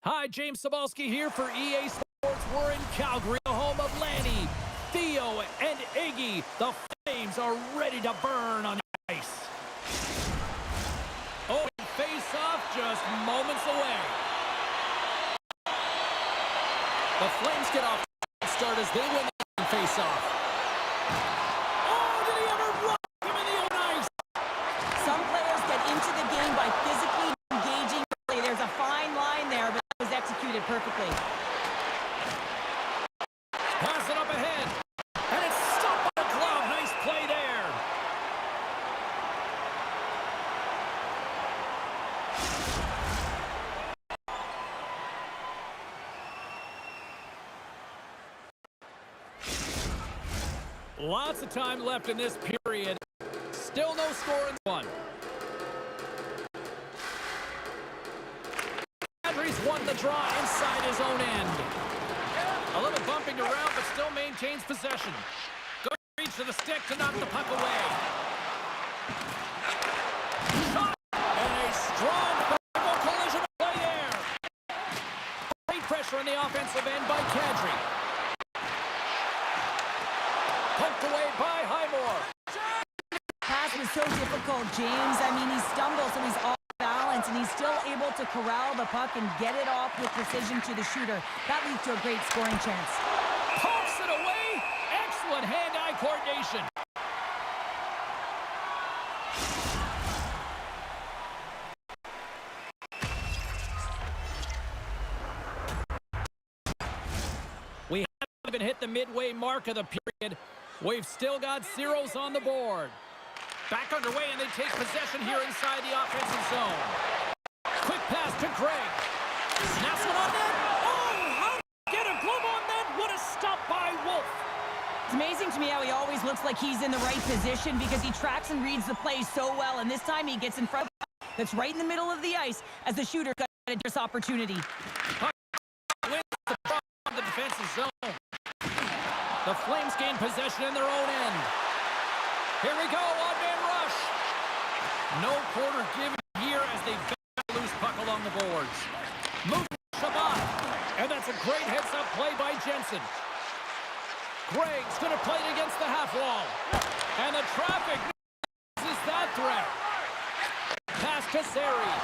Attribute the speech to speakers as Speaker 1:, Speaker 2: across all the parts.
Speaker 1: Hi, James Cebulski here for EA Sports. We're in Calgary, the home of Lanny, Theo, and Iggy. The Flames are ready to burn on the ice. Oh, and face-off just moments away. The Flames get off the start as they win the face-off. Oh, did he ever rock him in the own ice?
Speaker 2: Some players get into the game by physically engaging. There's a fine line there, but it was executed perfectly.
Speaker 1: Pass it up ahead. And it's stopped by the glove. Nice play there. Lots of time left in this period. Still no score in one. Kadri's won the draw inside his own end. A little bumping around, but still maintains possession. Good reach to the stick to knock the puck away. Shot! And a strong vertical collision play there. Great pressure on the offensive end by Kadri. Poked away by Highmore.
Speaker 2: Pass was so difficult, James. I mean, he stumbles, so he's off balance, and he's still able to corral the puck and get it off with precision to the shooter. That leads to a great scoring chance.
Speaker 1: Pokes it away. Excellent hand-eye coordination. We haven't even hit the midway mark of the period. We've still got zeros on the board. Back underway, and they take possession here inside the offensive zone. Quick pass to Greg. Snaps one on net. Oh, how did he get a glove on net? What a stop by Wolf.
Speaker 2: It's amazing to me how he always looks like he's in the right position because he tracks and reads the play so well, and this time he gets in front of that's right in the middle of the ice as the shooter got a this opportunity.
Speaker 1: Puck wins the front of the defensive zone. The Flames gain possession in their own end. Here we go, on-man rush. No quarter given here as they bat loose puck along the boards. Move Shabbat. And that's a great heads-up play by Jensen. Gregg's going to play it against the half wall. And the traffic misses that threat. Pass to Sari.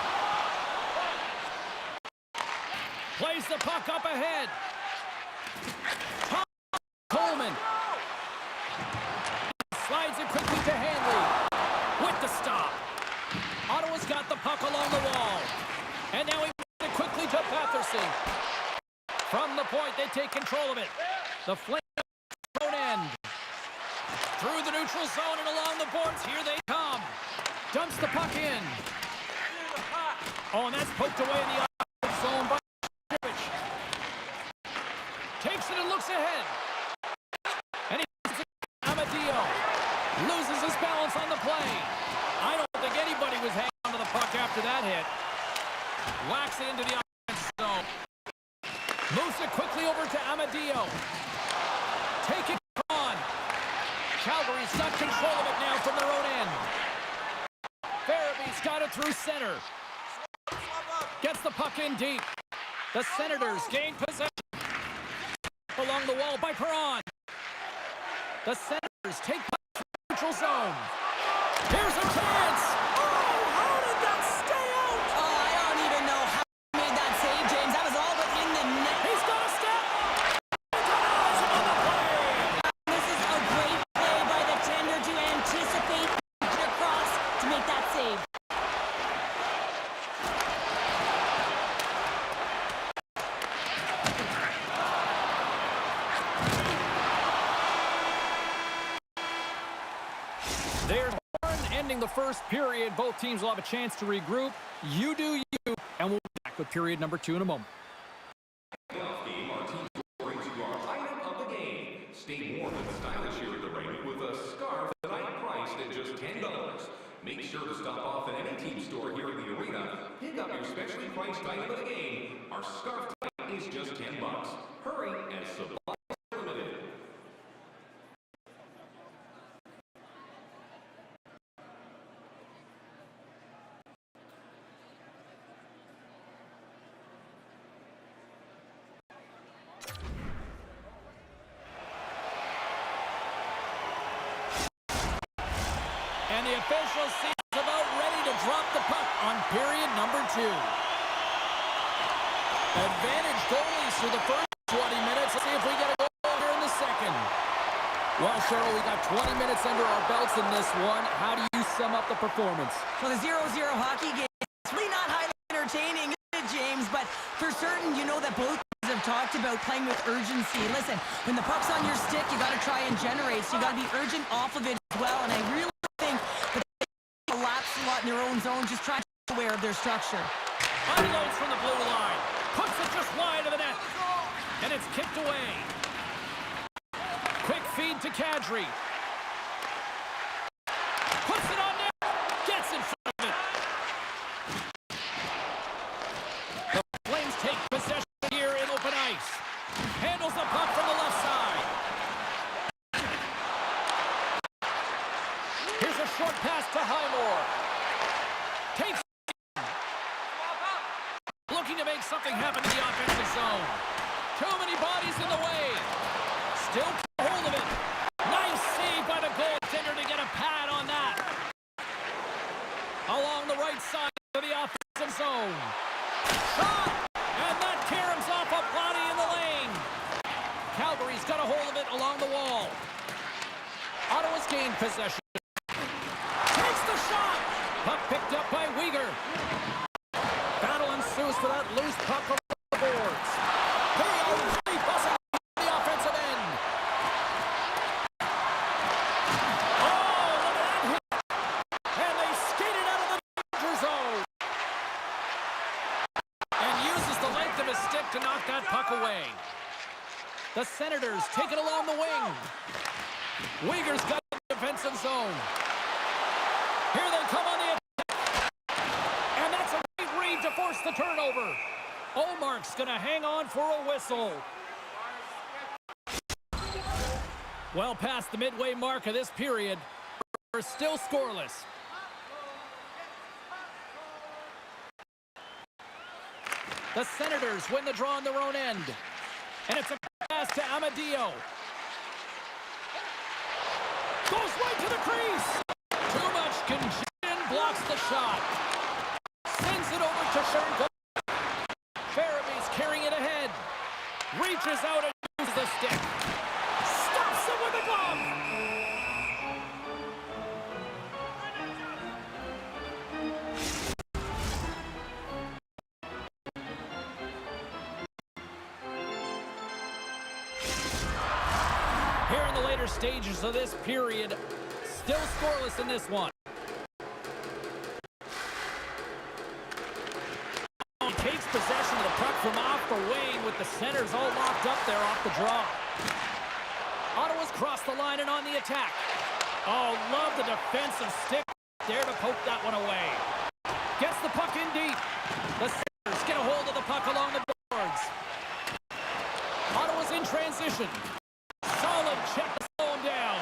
Speaker 1: Plays the puck up ahead. Coleman. Slides it quickly to Hanley. With the stop. Ottawa's got the puck along the wall. And now he moves it quickly to Patterson. From the point, they take control of it. The Flames own end. Through the neutral zone and along the boards. Here they come. Dumps the puck in. Oh, and that's poked away in the offensive zone by Rich. Takes it and looks ahead. And he gives it to Amadio. Loses his balance on the play. I don't think anybody was hanging onto the puck after that hit. Whacks it into the offensive zone. Moves it quickly over to Amadio. Take it on. Calgary's got control of it now from their own end. Farabee's got it through center. Gets the puck in deep. The Senators gain possession. Along the wall by Perron. The Senators take puck to the neutral zone. Here's a chance. Oh, how did that stay out?
Speaker 2: Oh, I don't even know how he made that save, James. That was all but in the net.
Speaker 1: He's got a step. Denies him on the play.
Speaker 2: This is a great play by the tender to anticipate across to make that save.
Speaker 1: There's one ending the first period. Both teams will have a chance to regroup. You do you, and we'll be back with period number 2 in a moment.
Speaker 3: Playoff game, our team brings you our item of the game. Stay warm and stylish here at the rink with a scarf tonight priced at just $10. Make sure to stop off at any team store here in the arena. Pick up your specially priced item of the game. Our scarf tonight is just $10. Hurry, as supplies are limited.
Speaker 1: And the official seems about ready to drop the puck on period number 2. Advantage goalies for the first 20 minutes. Let's see if we get a goal here in the second. Well, Cheryl, we got 20 minutes under our belts in this one. How do you sum up the performance?
Speaker 2: Well, the 0-0 hockey game is really not highly entertaining, is it, James? But for certain, you know that both teams have talked about playing with urgency. Listen, when the puck's on your stick, you got to try and generate. So you got to be urgent off of it as well. And I really think that they collapse a lot in their own zone, just trying to be aware of their structure.
Speaker 1: Unloads from the blue line. Puts it just wide of the net. And it's kicked away. Quick feed to Kadri. Puts it on net. Gets in front of it. The Flames take possession here in open ice. Handles the puck from the left side. Here's a short pass to Highmore. Takes looking to make something happen in the offensive zone. Too many bodies in the way. Still got hold of it. Nice save by the goaltender to get a pad on that. Along the right side of the offensive zone. Shot! And that caroms off a body in the lane. Calgary's got a hold of it along the wall. Ottawa's gained possession. Takes the shot! Puck picked up by Uyghur. Battle ensues for that loose puck on the boards. They are really buzzing the offensive end. Oh, look at that hit. And they skated out of the danger zone. And uses the length of his stick to knock that puck away. The Senators take it along the wing. Uyghur's got the defensive zone. Here they come on the attack. And that's a great read to force the turnover. Omark's going to hang on for a whistle. Well past the midway mark of this period, we're still scoreless. The Senators win the draw on their own end. And it's a pass to Amadio. Goes right to the crease. Too much congestion blocks the shot. Sends it over to Shernko. Farabee's carrying it ahead. Reaches out and uses the stick. Stops it with a glove. Here in the later stages of this period, still scoreless in this one. He takes possession of the puck from off the wing with the centers all locked up there off the draw. Ottawa's crossed the line and on the attack. Oh, love the defensive stick there to poke that one away. Gets the puck in deep. The Senators get a hold of the puck along the boards. Ottawa's in transition. Solid check to slow him down.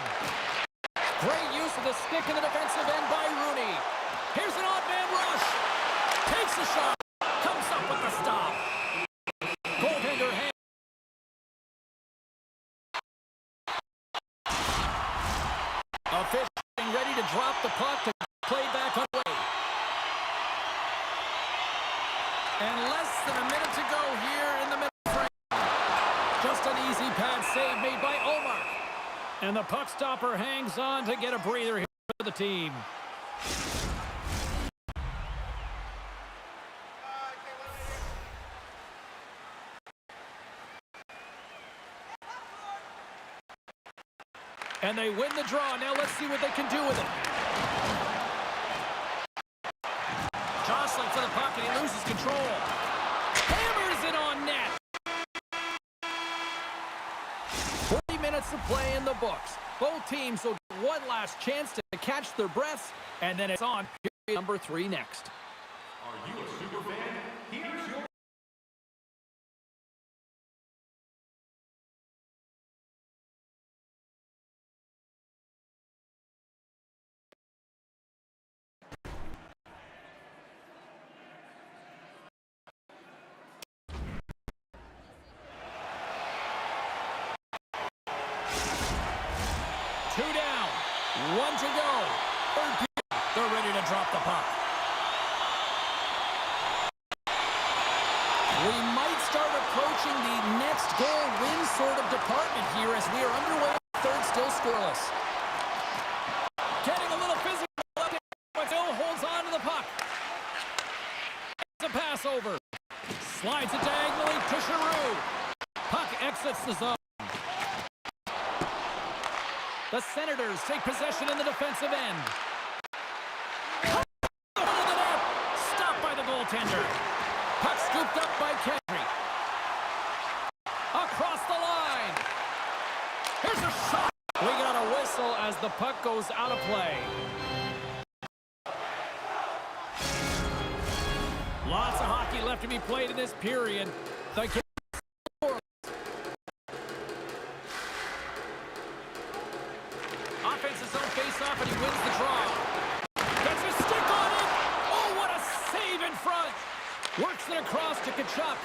Speaker 1: Great use of the stick in the defensive end by Rooney. Here's an odd man rush. Takes a shot. Comes up with the stop. Goaltender hand. Official ready to drop the puck to play back away. And less than a minute to go here in the middle frame. Just an easy pad save made by Omar. And the puck stopper hangs on to get a breather here for the team. And they win the draw. Now let's see what they can do with it. Jostling for the puck and he loses control. Hammers it on net. 40 minutes of play in the books. Both teams will get one last chance to catch their breaths, and then it's on period number 3 next.
Speaker 3: Are you a super fan? Here's your...
Speaker 1: Two down, one to go. Third period. They're ready to drop the puck. We might start approaching the next goal win sort of department here as we are underway. Third still scoreless. Getting a little physical. Still holds on to the puck. It's a pass over. Slides it diagonally to Giroux. Puck exits the zone. The Senators take possession in the defensive end. Under the net. Stopped by the goaltender. Puck scooped up by Kendry. Across the line. Here's a shot. We got a whistle as the puck goes out of play. Lots of hockey left to be played in this period. The game. Offensive zone face-off, and he wins the draw. Gets a stick on it. Oh, what a save in front. Works it across to Kachuk.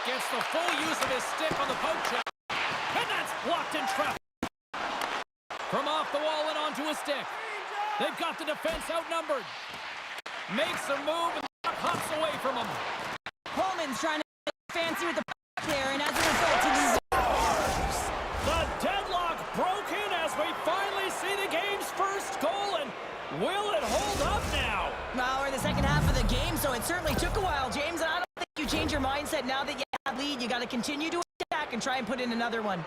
Speaker 1: Gets the full use of his stick on the poke check. And that's blocked in traffic. From off the wall and onto a stick. They've got the defense outnumbered. Makes a move and the puck hops away from him.
Speaker 2: Pullman's trying to get fancy with the puck there, and as a result, he loses.
Speaker 1: The deadlock broken as we finally see the game's first goal, and will it hold up now?
Speaker 2: Well, we're in the second half of the game, so it certainly took a while, James, and I don't think you change your mindset now that you have lead. You got to continue to attack and try and put in another one.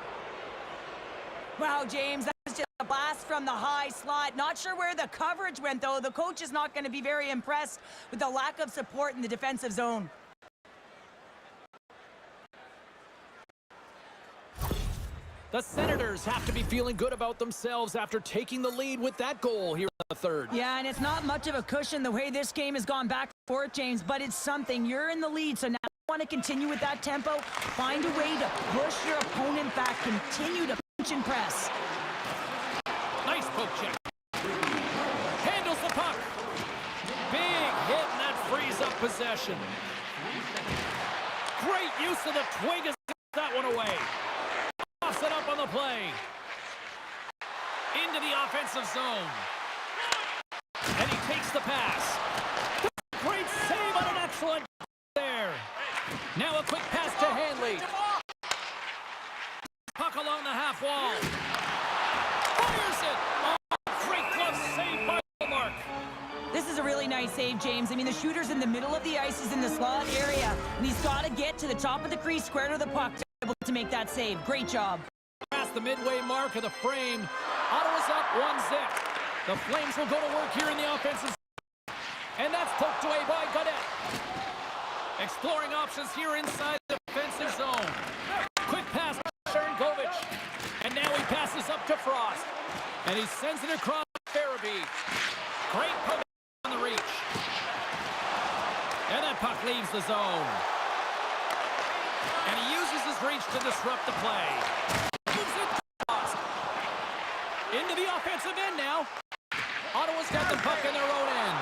Speaker 2: Wow, James, that was just a blast from the high slot. Not sure where the coverage went, though. The coach is not going to be very impressed with the lack of support in the defensive zone.
Speaker 1: The Senators have to be feeling good about themselves after taking the lead with that goal here in the third.
Speaker 2: Yeah, and it's not much of a cushion the way this game has gone back and forth, James, but it's something. You're in the lead, so now you want to continue with that tempo. Find a way to push your opponent back. Continue to punch and press.
Speaker 1: Nice poke check. Handles the puck. Big hit, and that frees up possession. Great use of the twig as that one away. Toss it up on the play. Into the offensive zone. And he takes the pass. Great save on an excellent there. Now a quick pass to Hanley. Puck along the half wall. Fires it. Oh, great glove save by Mark.
Speaker 2: This is a really nice save, James. I mean, the shooter's in the middle of the ice. He's in the slot area, and he's got to get to the top of the crease, square to the puck, to be able to make that save. Great job.
Speaker 1: Past the midway mark of the frame. Ottawa's up 1-0. The Flames will go to work here in the offensive zone. And that's poked away by Godet. Exploring options here inside the defensive zone. Quick pass to Sharangovich. And now he passes up to Frost. And he sends it across to Farabee. Great poke on the reach. And that puck leaves the zone. And he uses his reach to disrupt the play. Moves it across. Into the offensive end now. Ottawa's got the puck in their own end.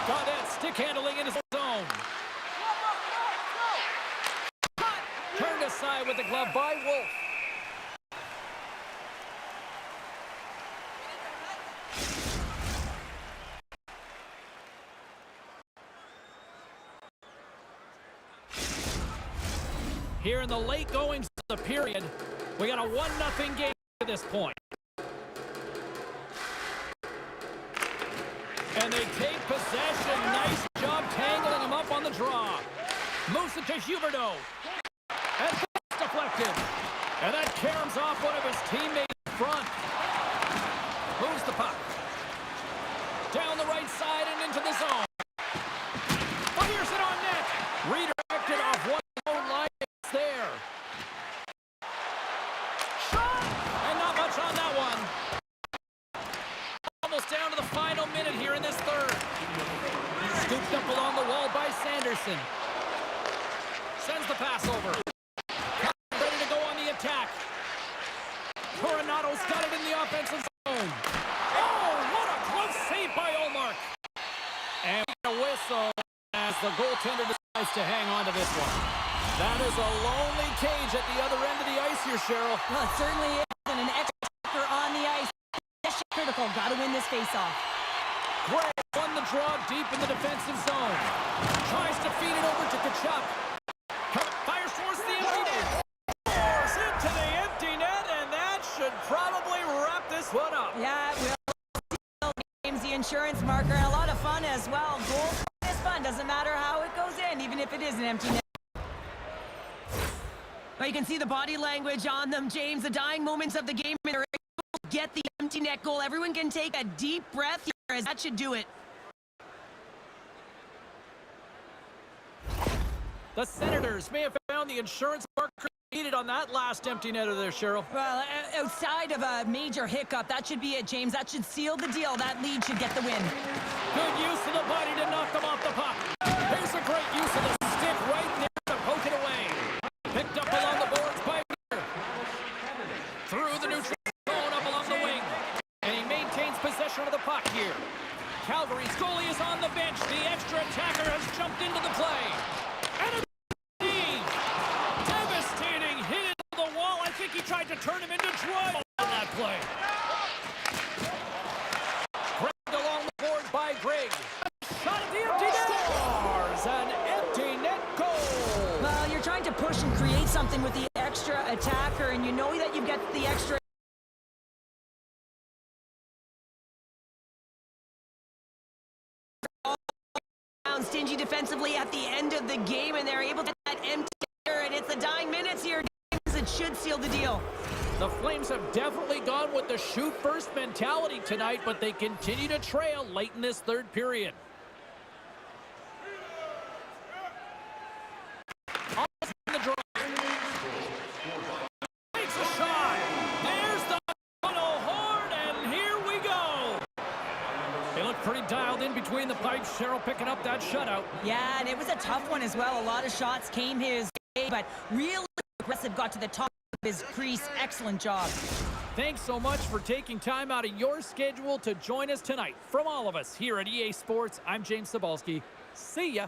Speaker 1: Godet stick handling in his zone. Turned aside with the glove by Wolf. Here in the late goings of the period, we got a 1-0 game at this point. And they take possession. Nice job tangling him up on the draw. Moves it to Huberdeau. And that's deflected. And that caroms off one of his teammates in front. Moves the puck. Down the right side and into the zone. Fires it on net. Redirected off one own line there. Shot! And not much on that one. Almost down to the final minute here in this third. Scooped up along the wall by Sanderson. Sends the pass over. Ready to go on the attack. Coronado's got it in the offensive zone. Oh, what a close save by Olmark. And a whistle as the goaltender decides to hang on to this one. That is a lonely cage at the other end of the ice here, Cheryl.
Speaker 2: Well, it certainly is, and an extra on the ice. To tackle. Got to win this faceoff.
Speaker 1: Gray won the draw deep in the defensive zone. Tries to feed it over to Kachuk. Fires towards the empty net. Force into the empty net, and that should probably wrap this one up.
Speaker 2: Yeah, it will. Games the insurance marker. A lot of fun as well. Goal is fun. Doesn't matter how it goes in, even if it is an empty net. But you can see the body language on them, James. The dying moments of the game, and they're able to get the empty net goal. Everyone can take a deep breath here, as that should do it.
Speaker 1: The Senators may have found the insurance marker needed on that last empty netter there, Cheryl.
Speaker 2: Well, outside of a major hiccup, that should be it, James. That should seal the deal. That lead should get the win.
Speaker 1: Good use of the body to knock them off the puck. Here's a great use of the stick right there to poke it away. Picked up along the boards by Miller. Through the neutral zone up along the wing. And he maintains possession of the puck here. Calgary's goalie is on the bench. The extra attacker has jumped into the play. And a devastating hit into the wall. I think he tried to turn him into Troy on that play. Grabbed along the boards by Greg. Shot at the empty net. Scores an empty net goal.
Speaker 2: Well, you're trying to push and create something with the extra attacker, and you know that you get the extra. Stingy defensively at the end of the game, and they're able to get that empty netter, and it's the dying minutes here. It should seal the deal.
Speaker 1: The Flames have definitely gone with the shoot-first mentality tonight, but they continue to trail late in this third period. Almost in the draw. Takes a shot. There's the final horn, and here we go. They look pretty dialed in between the pipes. Cheryl picking up that shutout.
Speaker 2: Yeah, and it was a tough one as well. A lot of shots came his way, but really aggressive, got to the top of his crease. Excellent job.
Speaker 1: Thanks so much for taking time out of your schedule to join us tonight. From all of us here at EA Sports, I'm James Cebulski. See ya.